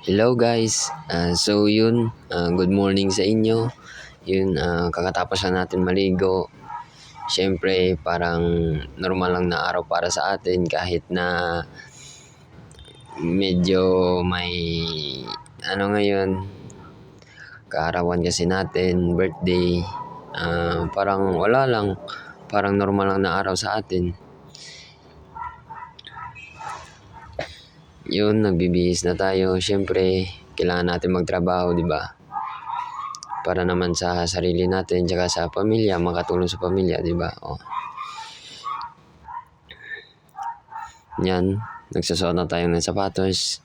Hello guys, so yun, good morning sa inyo. Yun, kakatapos lang natin maligo. Siyempre, parang normal lang na araw para sa atin kahit na medyo may ngayon, kaarawan kasi natin, birthday. Parang wala lang, parang normal lang na araw sa atin. Yun, nagbibihis na tayo. Siyempre, kailangan natin magtrabaho, di ba? Para naman sa sarili natin, tsaka sa pamilya, makatulong sa pamilya, di ba? Yan, nagsusuot na tayo ng sapatos.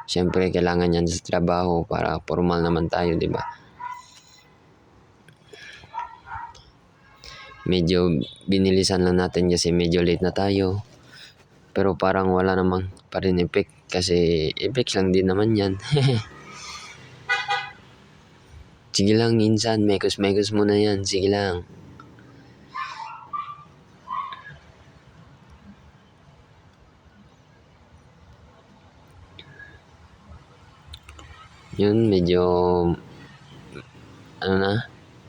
Siyempre, kailangan yan sa trabaho para formal naman tayo, di ba? Medyo binilisan lang natin kasi medyo late na tayo. Pero parang wala namang pa rin effect kasi effects lang din naman yan. Sige lang, insan, mekos-mekos muna yan. Sige lang. Yun, medyo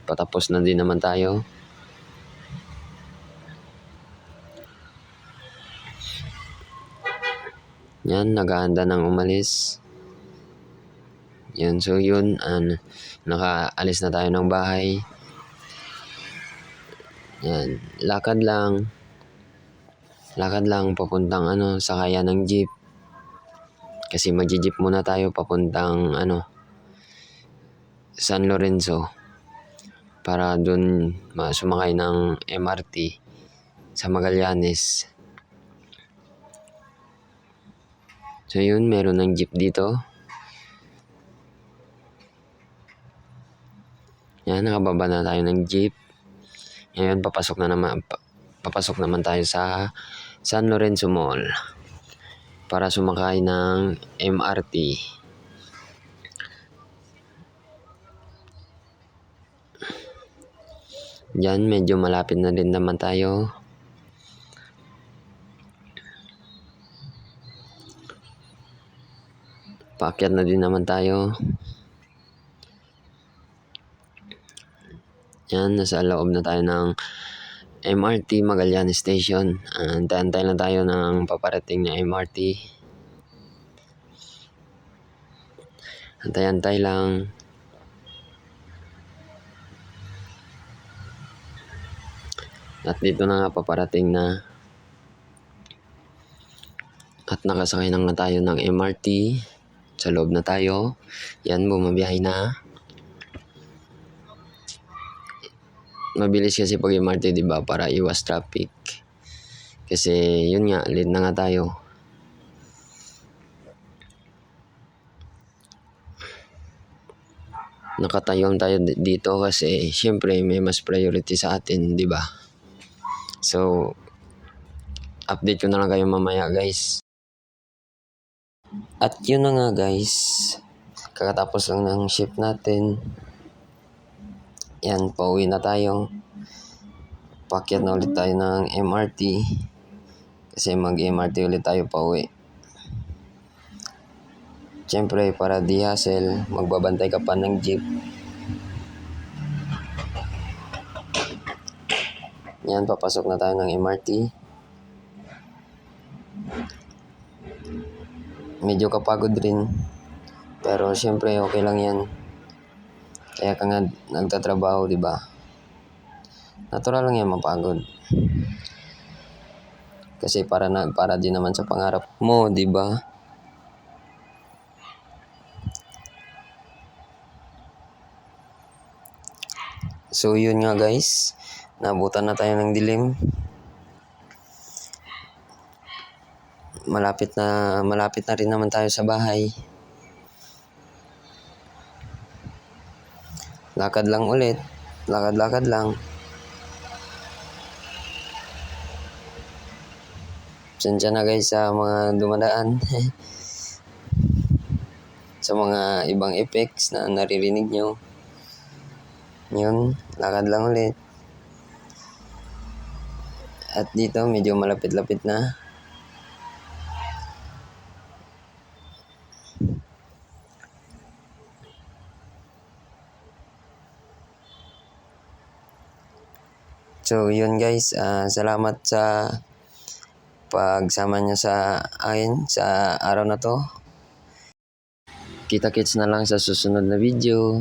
patapos na din naman tayo. Yan, naghahanda ng umalis. Yan, so yun, nakaalis na tayo ng bahay. Yan, lakad lang papuntang sakayan ng jeep. Kasi magji-jeep muna tayo papuntang San Lorenzo para dun sumakay ng MRT sa Magallanes. So yun, meron ng jeep dito. Yan, nakababa na tayo ng jeep. Ngayon, papasok naman tayo sa San Lorenzo Mall para sumakay ng MRT. Yan, medyo malapit na din naman tayo. Paakyat na din naman tayo. Yan, nasa loob na tayo ng MRT Magallanes Station. Antay lang tayo ng paparating na MRT. Antay lang. At dito na nga paparating na. At nakasakay na nga tayo ng MRT. Sa loob na tayo. Yan, bumabiyahe na. Mabilis kasi pag MRT, di ba? Para iwas traffic. Kasi yun nga, late na nga tayo. Nakatayong tayo dito kasi syempre may mas priority sa atin, di ba? So, update ko na lang kayo mamaya, guys. At yun na nga, guys. Kakatapos lang ng shift natin. Yan, pauwi na tayo. Paakyat na ulit tayo ng MRT. Kasi mag-MRT ulit tayo pauwi. Siyempre, para di hassle, magbabantay ka pa ng jeep. Yan, papasok na tayo ng MRT. Medyo kapagod rin. Pero siyempre, okay lang yan. Kaya ka nga nagtatrabaho, di ba? Natural lang yan mapagod. Kasi para din naman sa pangarap mo, di ba? So yun nga, guys. Nabutan na tayo ng dilim. Malapit na rin naman tayo sa bahay. Lakad lang ulit. Lakad lang. Pasensya na guys sa mga dumadaan. Sa mga ibang effects na naririnig nyo. Yun, lakad lang ulit. At dito medyo malapit-lapit na. So yun guys, salamat sa pagsama nyo sa akin sa araw na to. Kita-kits na lang sa susunod na video.